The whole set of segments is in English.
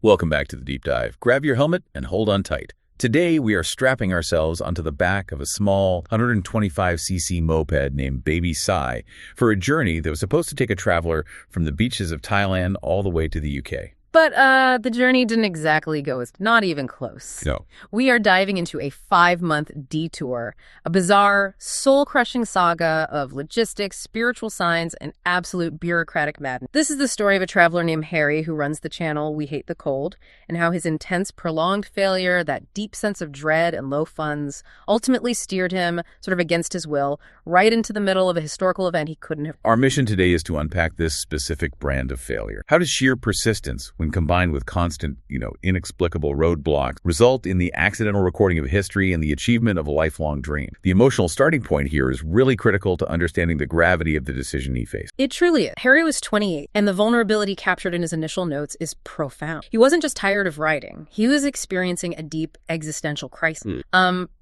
Welcome back to the Deep Dive. Grab your helmet and hold on tight. Today, we are strapping ourselves onto the back of a small 125cc moped named Baby Sai for a journey that was supposed to take a traveler from the beaches of Thailand all the way to the UK. But the journey didn't exactly go not even close. No. We are diving into a 5-month detour, a bizarre, soul-crushing saga of logistics, spiritual signs, and absolute bureaucratic madness. This is the story of a traveler named Harry who runs the channel We Hate the Cold, and how his intense, prolonged failure, that deep sense of dread and low funds, ultimately steered him, sort of against his will, right into the middle of a historical event he couldn't have. Our mission today is to unpack this specific brand of failure. How does sheer persistence, when combined with constant, inexplicable roadblocks, result in the accidental recording of history and the achievement of a lifelong dream? The emotional starting point here is really critical to understanding the gravity of the decision he faced. It truly is. Harry was 28, and the vulnerability captured in his initial notes is profound. He wasn't just tired of writing. He was experiencing a deep existential crisis.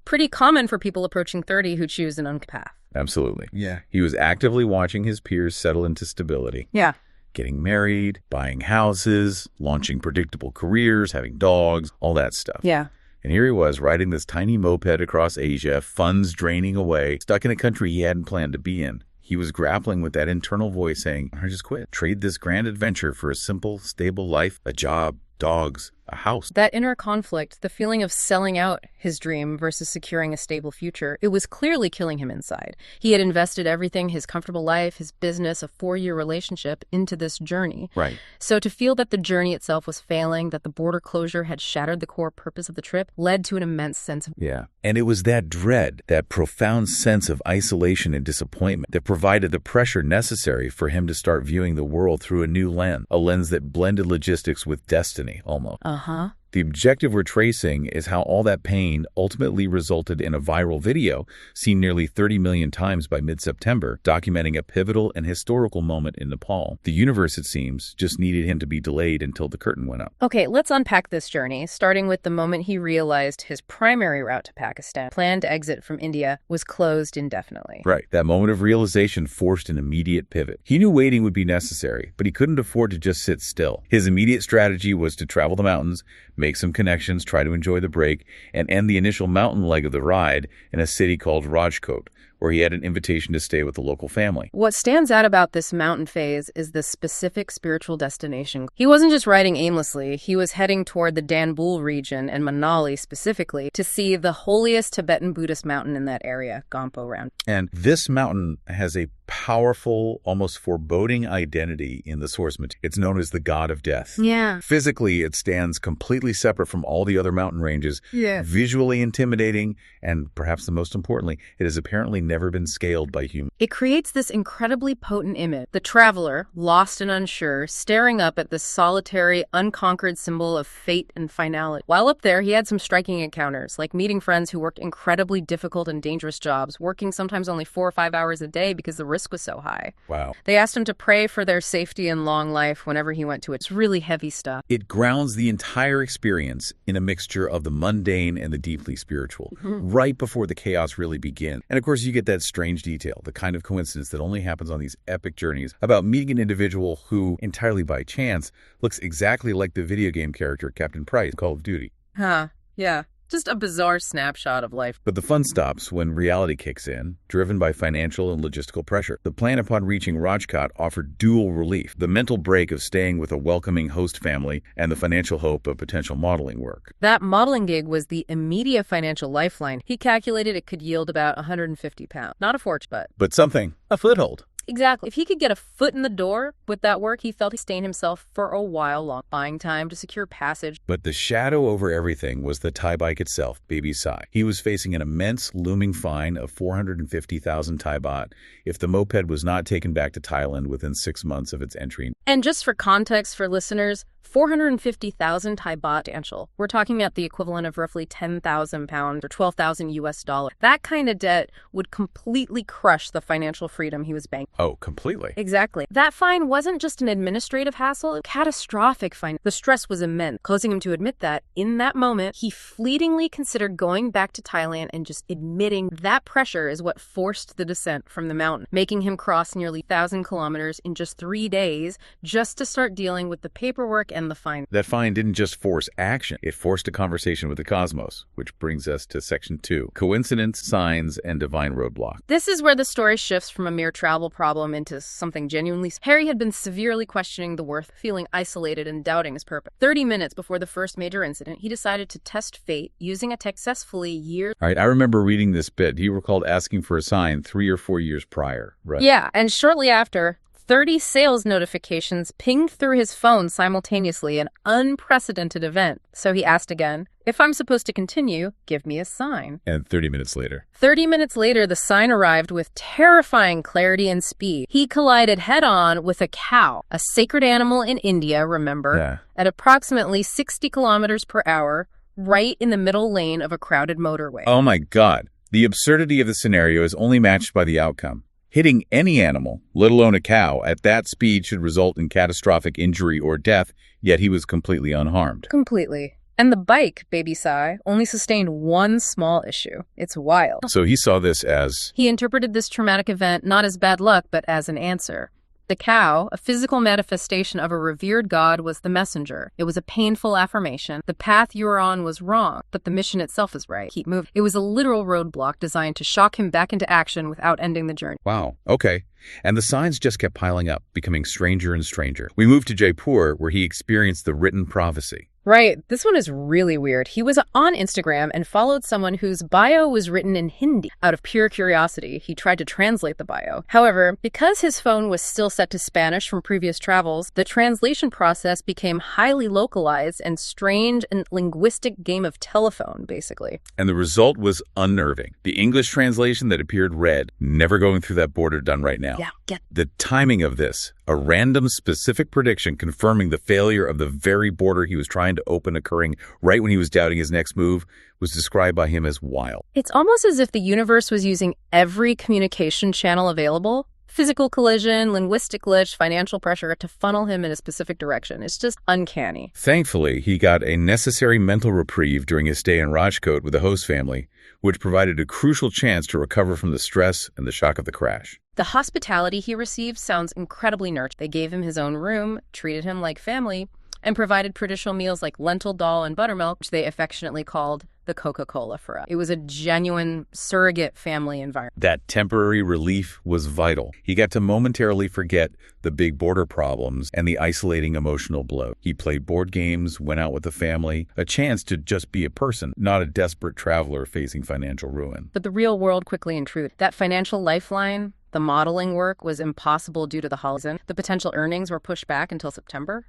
Pretty common for people approaching 30 who choose an unpath path. Absolutely. Yeah. He was actively watching his peers settle into stability. Yeah. Getting married, buying houses, launching predictable careers, having dogs, all that stuff. Yeah. And here he was riding this tiny moped across Asia, funds draining away, stuck in a country he hadn't planned to be in. He was grappling with that internal voice saying, I just quit. Trade this grand adventure for a simple, stable life, a job, dogs, a house. That inner conflict, the feeling of selling out his dream versus securing a stable future, it was clearly killing him inside. He had invested everything, his comfortable life, his business, a 4-year relationship, into this journey. Right. So to feel that the journey itself was failing, that the border closure had shattered the core purpose of the trip, led to an immense sense of... Yeah. And it was that dread, that profound sense of isolation and disappointment that provided the pressure necessary for him to start viewing the world through a new lens, a lens that blended logistics with destiny, almost. Uh-huh. The objective we're tracing is how all that pain ultimately resulted in a viral video seen nearly 30 million times by mid-September, documenting a pivotal and historical moment in Nepal. The universe, it seems, just needed him to be delayed until the curtain went up. Okay, let's unpack this journey, starting with the moment he realized his primary route to Pakistan, planned exit from India, was closed indefinitely. Right. That moment of realization forced an immediate pivot. He knew waiting would be necessary, but he couldn't afford to just sit still. His immediate strategy was to travel the mountains, make some connections, try to enjoy the break, and end the initial mountain leg of the ride in a city called Rajkot, where he had an invitation to stay with a local family. What stands out about this mountain phase is the specific spiritual destination. He wasn't just riding aimlessly, he was heading toward the Danbul region and Manali specifically to see the holiest Tibetan Buddhist mountain in that area, Gampo Round. And this mountain has a powerful, almost foreboding identity in the source material. It's known as the god of death. Yeah. Physically, it stands completely separate from all the other mountain ranges, visually intimidating, and perhaps the most importantly, it has apparently never been scaled by humans. It creates this incredibly potent image. The traveler, lost and unsure, staring up at this solitary, unconquered symbol of fate and finality. While up there, he had some striking encounters, like meeting friends who worked incredibly difficult and dangerous jobs, working sometimes only 4 or 5 hours a day because the risk was so high. Wow. They asked him to pray for their safety and long life whenever he went to it. It's really heavy stuff. It grounds the entire experience in a mixture of the mundane and the deeply spiritual, right before the chaos really begins. And of course, you get that strange detail, the kind of coincidence that only happens on these epic journeys, about meeting an individual who, entirely by chance, looks exactly like the video game character Captain Price in Call of Duty. Huh. Yeah. Just a bizarre snapshot of life. But the fun stops when reality kicks in, driven by financial and logistical pressure. The plan upon reaching Rajkot offered dual relief, the mental break of staying with a welcoming host family and the financial hope of potential modeling work. That modeling gig was the immediate financial lifeline. He calculated it could yield about 150 pounds. Not a fortune, But something, a foothold. Exactly. If he could get a foot in the door with that work, he felt he sustained himself for a while long, buying time to secure passage. But the shadow over everything was the Thai bike itself, Baby Sai. He was facing an immense looming fine of 450,000 Thai baht if the moped was not taken back to Thailand within 6 months of its entry. And just for context for listeners, 450,000 Thai baht financial. We're talking about the equivalent of roughly 10,000 pounds or 12,000 US dollars. That kind of debt would completely crush the financial freedom he was banking. Oh, completely. Exactly. That fine wasn't just an administrative hassle, a catastrophic fine. The stress was immense, causing him to admit that, in that moment, he fleetingly considered going back to Thailand and just admitting that pressure is what forced the descent from the mountain, making him cross nearly 1,000 kilometers in just 3 days just to start dealing with the paperwork and the fine. That fine didn't just force action, it forced a conversation with the cosmos, which brings us to Section 2, Coincidence, Signs, and Divine Roadblock. This is where the story shifts from a mere travel problem into something genuinely. Harry had been severely questioning the worth, feeling isolated and doubting his purpose. 30 minutes before the first major incident, he decided to test fate using a successfully years. All right, I remember reading this bit. He recalled asking for a sign 3 or 4 years prior, right? Yeah, and shortly after, 30 sales notifications pinged through his phone simultaneously, an unprecedented event. So he asked again, if I'm supposed to continue, give me a sign. And 30 minutes later. 30 minutes later, the sign arrived with terrifying clarity and speed. He collided head-on with a cow, a sacred animal in India, remember, at approximately 60 kilometers per hour, right in the middle lane of a crowded motorway. Oh my God. The absurdity of the scenario is only matched by the outcome. Hitting any animal, let alone a cow, at that speed should result in catastrophic injury or death, yet he was completely unharmed. Completely. And the bike, Baby Sai, only sustained one small issue. It's wild. So he saw this as... He interpreted this traumatic event not as bad luck, but as an answer. The cow, a physical manifestation of a revered god, was the messenger. It was a painful affirmation. The path you were on was wrong, but the mission itself is right. Keep moving. It was a literal roadblock designed to shock him back into action without ending the journey. Wow. Okay. And the signs just kept piling up, becoming stranger and stranger. We moved to Jaipur, where he experienced the written prophecy. Right. This one is really weird. He was on Instagram and followed someone whose bio was written in Hindi. Out of pure curiosity, he tried to translate the bio. However, because his phone was still set to Spanish from previous travels, the translation process became highly localized and strange and linguistic game of telephone, basically. And the result was unnerving. The English translation that appeared read, never going through that border done right now. Yeah, The timing of this, a random specific prediction confirming the failure of the very border he was trying to open occurring right when he was doubting his next move, was described by him as wild. It's almost as if the universe was using every communication channel available, physical collision, linguistic glitch, financial pressure, to funnel him in a specific direction. It's just uncanny. Thankfully, he got a necessary mental reprieve during his stay in Rajkot with the host family, which provided a crucial chance to recover from the stress and the shock of the crash. The hospitality he received sounds incredibly nurturing. They gave him his own room, treated him like family, and provided traditional meals like lentil dal and buttermilk, which they affectionately called the Coca-Cola for us. It was a genuine surrogate family environment. That temporary relief was vital. He got to momentarily forget the big border problems and the isolating emotional blow. He played board games, went out with the family, a chance to just be a person, not a desperate traveler facing financial ruin. But the real world quickly intruded. That financial lifeline, the modeling work, was impossible due to the holidays. The potential earnings were pushed back until September.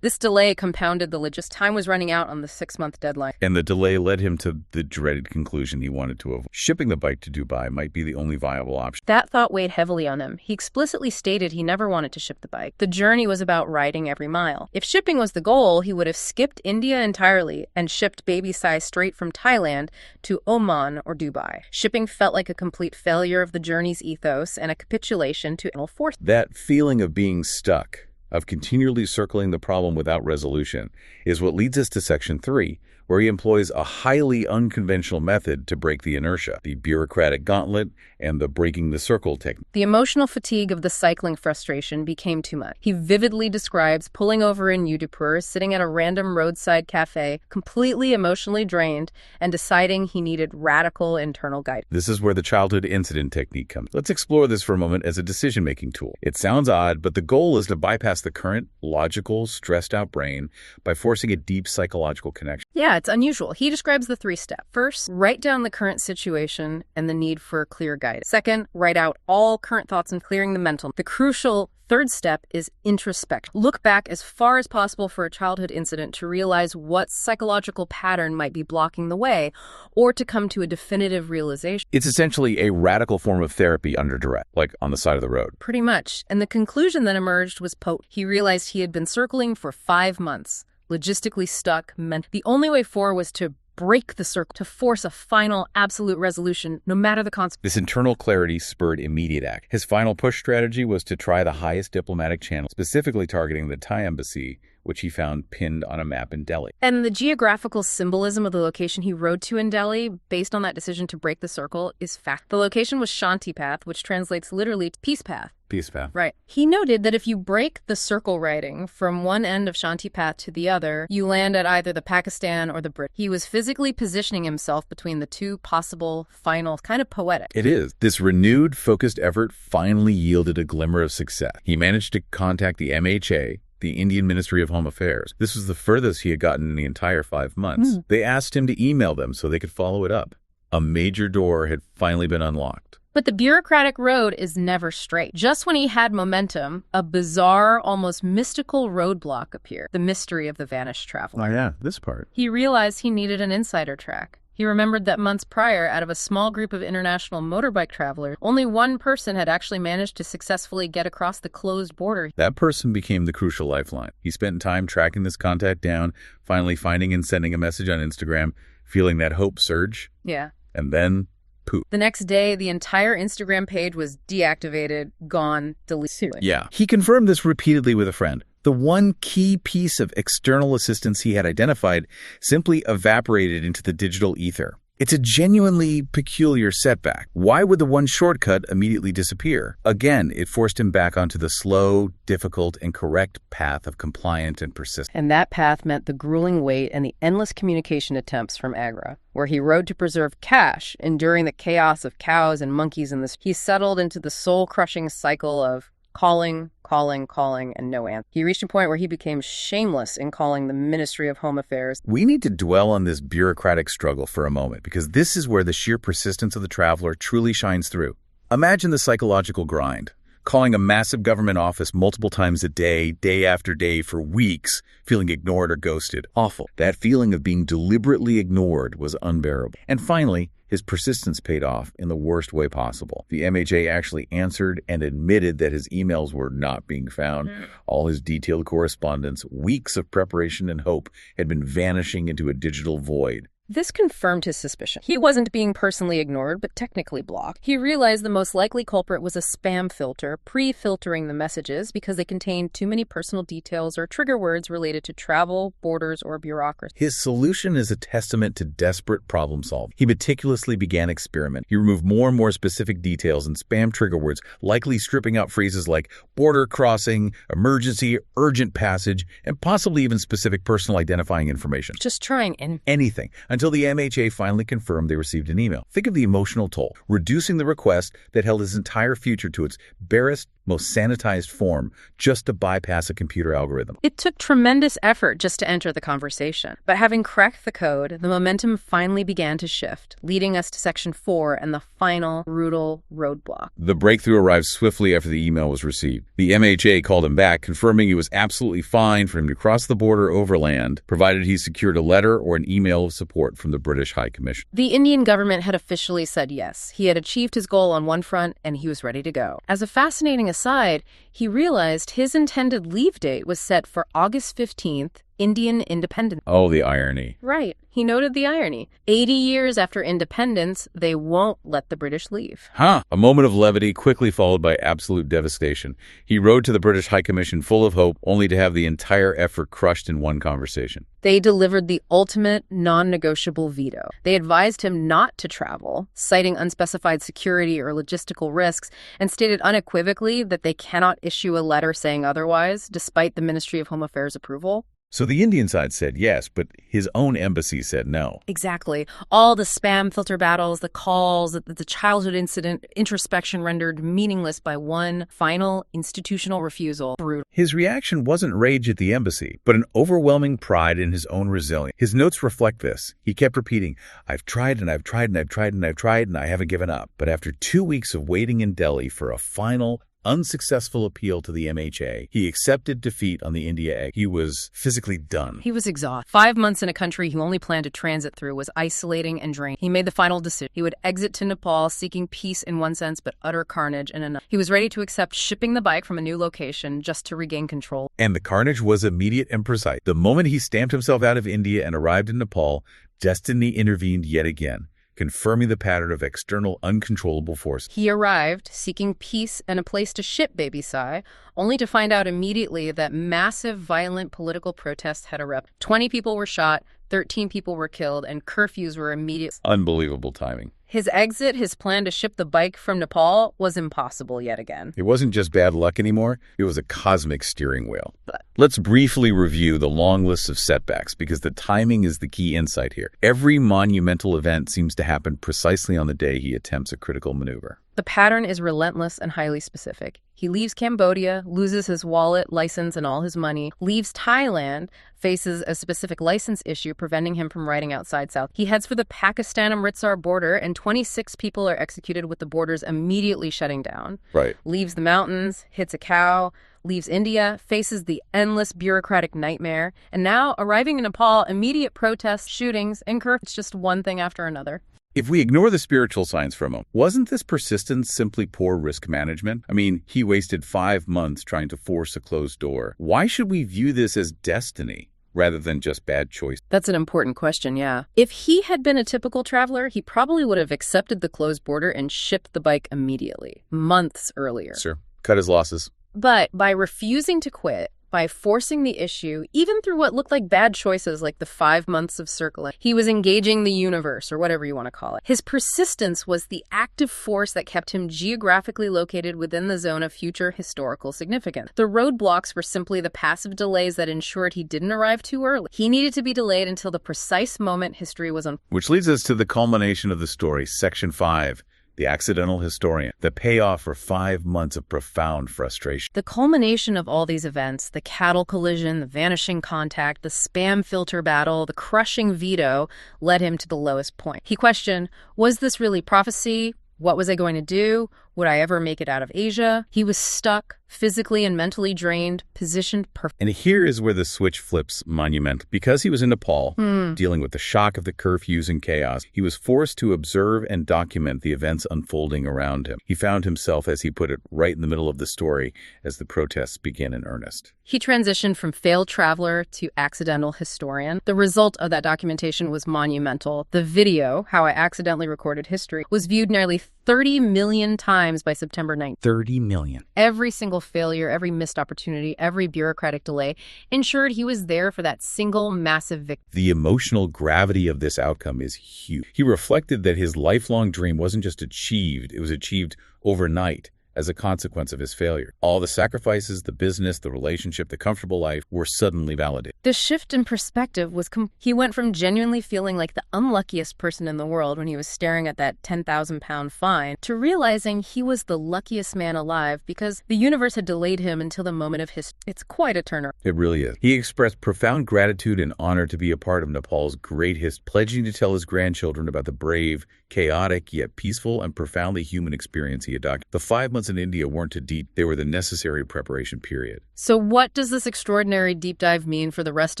This delay compounded the logistics. Time was running out on the 6-month deadline. And the delay led him to the dreaded conclusion he wanted to avoid. Shipping the bike to Dubai might be the only viable option. That thought weighed heavily on him. He explicitly stated he never wanted to ship the bike. The journey was about riding every mile. If shipping was the goal, he would have skipped India entirely and shipped Baby Sai straight from Thailand to Oman or Dubai. Shipping felt like a complete failure of the journey's ethos and a capitulation to animal force. That feeling of being stuck, of continually circling the problem without resolution, is what leads us to Section 3, where he employs a highly unconventional method to break the inertia, the bureaucratic gauntlet and the breaking the circle technique. The emotional fatigue of the cycling frustration became too much. He vividly describes pulling over in Udaipur, sitting at a random roadside cafe, completely emotionally drained, and deciding he needed radical internal guidance. This is where the childhood incident technique comes. Let's explore this for a moment as a decision-making tool. It sounds odd, but the goal is to bypass the current, logical, stressed-out brain by forcing a deep psychological connection. Yeah, it's unusual. He describes the 3 steps. First, write down the current situation and the need for clear guidance. Second, write out all current thoughts and clearing the mental. The crucial 3rd step is introspect. Look back as far as possible for a childhood incident to realize what psychological pattern might be blocking the way, or to come to a definitive realization. It's essentially a radical form of therapy under duress, like on the side of the road. Pretty much. And the conclusion that emerged was potent. He realized he had been circling for 5 months. Logistically stuck, meant the only way forward was to break the circle, to force a final, absolute resolution, no matter the consequence. This internal clarity spurred immediate act. His final push strategy was to try the highest diplomatic channel, specifically targeting the Thai embassy, which he found pinned on a map in Delhi. And the geographical symbolism of the location he rode to in Delhi, based on that decision to break the circle, is fact. The location was Shanti Path, which translates literally to peace path. Peace path. Right. He noted that if you break the circle writing from one end of Shanti Path to the other, you land at either the Pakistan or the Brit. He was physically positioning himself between the two possible finals. Kind of poetic. It is. This renewed, focused effort finally yielded a glimmer of success. He managed to contact the MHA, the Indian Ministry of Home Affairs. This was the furthest he had gotten in the entire 5 months. They asked him to email them so they could follow it up. A major door had finally been unlocked. But the bureaucratic road is never straight. Just when he had momentum, a bizarre, almost mystical roadblock appeared. The mystery of the vanished traveler. Oh yeah, this part. He realized he needed an insider track. He remembered that months prior, out of a small group of international motorbike travelers, only one person had actually managed to successfully get across the closed border. That person became the crucial lifeline. He spent time tracking this contact down, finally finding and sending a message on Instagram, feeling that hope surge. Yeah. And then, poof. The next day, the entire Instagram page was deactivated, gone, deleted. Yeah. He confirmed this repeatedly with a friend. The one key piece of external assistance he had identified simply evaporated into the digital ether. It's a genuinely peculiar setback. Why would the one shortcut immediately disappear? Again, it forced him back onto the slow, difficult, and correct path of compliant and persistence. And that path meant the grueling wait and the endless communication attempts from Agra, where he rode to preserve cash, enduring the chaos of cows and monkeys in this. He settled into the soul-crushing cycle of calling, and no answer. He reached a point where he became shameless in calling the Ministry of Home Affairs. We need to dwell on this bureaucratic struggle for a moment, because this is where the sheer persistence of the traveler truly shines through. Imagine the psychological grind. Calling a massive government office multiple times a day, day after day for weeks, feeling ignored or ghosted. Awful. That feeling of being deliberately ignored was unbearable. And finally, his persistence paid off in the worst way possible. The MHA actually answered and admitted that his emails were not being found. All his detailed correspondence, weeks of preparation and hope, had been vanishing into a digital void. This confirmed his suspicion. He wasn't being personally ignored, but technically blocked. He realized the most likely culprit was a spam filter, pre-filtering the messages because they contained too many personal details or trigger words related to travel, borders, or bureaucracy. His solution is a testament to desperate problem solving. He meticulously began experimenting. He removed more and more specific details and spam trigger words, likely stripping out phrases like border crossing, emergency, urgent passage, and possibly even specific personal identifying information. Just trying anything. Until the MHA finally confirmed they received an email. Think of the emotional toll, reducing the request that held his entire future to its barest, most sanitized form just to bypass a computer algorithm. It took tremendous effort just to enter the conversation. But having cracked the code, the momentum finally began to shift, leading us to Section 4 and the final brutal roadblock. The breakthrough arrived swiftly after the email was received. The MHA called him back, confirming it was absolutely fine for him to cross the border overland, provided he secured a letter or an email of support from the British High Commission. The Indian government had officially said yes. He had achieved his goal on one front, and he was ready to go. As a fascinating aside, he realized his intended leave date was set for August 15th, Indian independence. Oh, the irony. Right. He noted the irony. 80 years after independence, they won't let the British leave. A moment of levity quickly followed by absolute devastation. He rode to the British High Commission full of hope, only to have the entire effort crushed in one conversation. They delivered the ultimate non-negotiable veto. They advised him not to travel, citing unspecified security or logistical risks, and stated unequivocally that they cannot issue a letter saying otherwise, despite the Ministry of Home Affairs' approval. So the Indian side said yes, but his own embassy said no. Exactly. All the spam filter battles, the calls, the childhood incident, introspection rendered meaningless by one final institutional refusal. Brutal. His reaction wasn't rage at the embassy, but an overwhelming pride in his own resilience. His notes reflect this. He kept repeating, I've tried and I've tried and I've tried and I've tried and I haven't given up. But after 2 weeks of waiting in Delhi for a final, unsuccessful appeal to the MHA, he accepted defeat on the India egg. He was physically done. He was exhausted. 5 months in a country he only planned to transit through was isolating and draining. He made the final decision. He would exit to Nepal, seeking peace in one sense, but utter carnage in another. He was ready to accept shipping the bike from a new location just to regain control. And the carnage was immediate and precise. The moment he stamped himself out of India and arrived in Nepal, Destiny intervened yet again, confirming the pattern of external uncontrollable force. He arrived seeking peace and a place to ship baby Sai, only to find out immediately that massive violent political protests had erupted. 20 people were shot, 13 people were killed, and curfews were immediate. Unbelievable timing. His exit, his plan to ship the bike from Nepal, was impossible yet again. It wasn't just bad luck anymore, it was a cosmic steering wheel. Let's briefly review the long list of setbacks, because the timing is the key insight here. Every monumental event seems to happen precisely on the day he attempts a critical maneuver. The pattern is relentless and highly specific. He leaves Cambodia, loses his wallet, license, and all his money, leaves Thailand, faces a specific license issue preventing him from riding outside South. He heads for the Pakistan-Amritsar border, and 26 people are executed with the borders immediately shutting down. Right. Leaves the mountains, hits a cow, leaves India, faces the endless bureaucratic nightmare, and now, arriving in Nepal, immediate protests, shootings, and curfews. It's just one thing after another. If we ignore the spiritual signs for a moment, wasn't this persistence simply poor risk management? I mean, he wasted 5 months trying to force a closed door. Why should we view this as destiny rather than just bad choice? That's an important question, yeah. If he had been a typical traveler, he probably would have accepted the closed border and shipped the bike immediately, months earlier. Sure. Cut his losses. But by refusing to quit, by forcing the issue, even through what looked like bad choices like the 5 months of circling, he was engaging the universe, or whatever you want to call it. His persistence was the active force that kept him geographically located within the zone of future historical significance. The roadblocks were simply the passive delays that ensured he didn't arrive too early. He needed to be delayed until the precise moment history was unfolding. Which leads us to the culmination of the story, Section 5. The Accidental Historian, the payoff for 5 months of profound frustration. The culmination of all these events, the cattle collision, the vanishing contact, the spam filter battle, the crushing veto, led him to the lowest point. He questioned, was this really prophecy? What was I going to do? Would I ever make it out of Asia? He was stuck, physically and mentally drained, positioned perfectly. And here is where the switch flips monumental. Because he was in Nepal, dealing with the shock of the curfews and chaos, he was forced to observe and document the events unfolding around him. He found himself, as he put it, right in the middle of the story as the protests began in earnest. He transitioned from failed traveler to accidental historian. The result of that documentation was monumental. The video, How I Accidentally Recorded History, was viewed nearly 30 million times by September 9th. 30 million. Every single failure, every missed opportunity, every bureaucratic delay ensured he was there for that single massive victory. The emotional gravity of this outcome is huge. He reflected that his lifelong dream wasn't just achieved, it was achieved overnight as a consequence of his failure. All the sacrifices, the business, the relationship, the comfortable life were suddenly validated. The shift in perspective was he went from genuinely feeling like the unluckiest person in the world when he was staring at that 10,000-pound fine to realizing he was the luckiest man alive because the universe had delayed him until the moment of history. It's quite a turnaround. It really is. He expressed profound gratitude and honor to be a part of Nepal's great history, pledging to tell his grandchildren about the brave, chaotic, yet peaceful and profoundly human experience he had documented. The 5 months in India weren't too deep. They were the necessary preparation period. So what does this extraordinary deep dive mean for the rest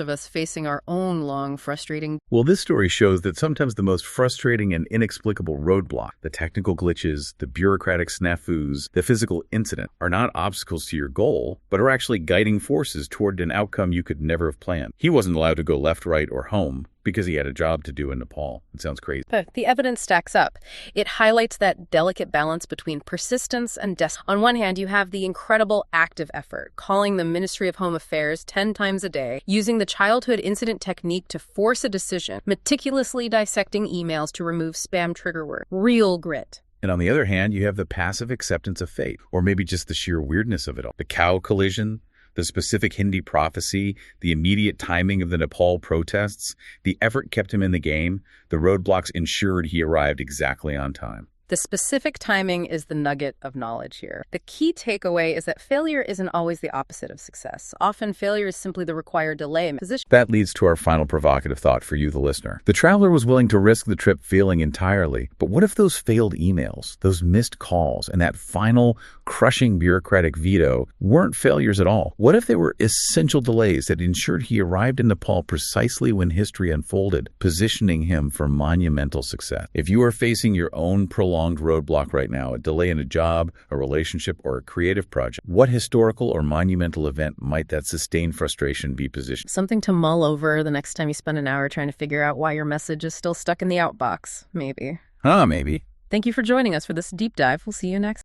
of us facing our own long, frustrating... Well, this story shows that sometimes the most frustrating and inexplicable roadblock, the technical glitches, the bureaucratic snafus, the physical incident, are not obstacles to your goal, but are actually guiding forces toward an outcome you could never have planned. He wasn't allowed to go left, right, or home because he had a job to do in Nepal. It sounds crazy. But the evidence stacks up. It highlights that delicate balance between persistence and destiny. On one hand, you have the incredible active effort, calling the Ministry of Home Affairs 10 times a day, using the childhood incident technique to force a decision, meticulously dissecting emails to remove spam trigger word. Real grit. And on the other hand, you have the passive acceptance of fate, or maybe just the sheer weirdness of it all. The cow collision, the specific Hindi prophecy, the immediate timing of the Nepal protests, the effort kept him in the game, the roadblocks ensured he arrived exactly on time. The specific timing is the nugget of knowledge here. The key takeaway is that failure isn't always the opposite of success. Often failure is simply the required delay in position. That leads to our final provocative thought for you, the listener. The traveler was willing to risk the trip failing entirely, but what if those failed emails, those missed calls, and that final crushing bureaucratic veto weren't failures at all? What if they were essential delays that ensured he arrived in Nepal precisely when history unfolded, positioning him for monumental success? If you are facing your own prolonged prolonged roadblock right now, a delay in a job, a relationship, or a creative project, what historical or monumental event might that sustained frustration be positioned? Something to mull over the next time you spend an hour trying to figure out why your message is still stuck in the outbox, maybe. Maybe. Thank you for joining us for this deep dive. We'll see you next.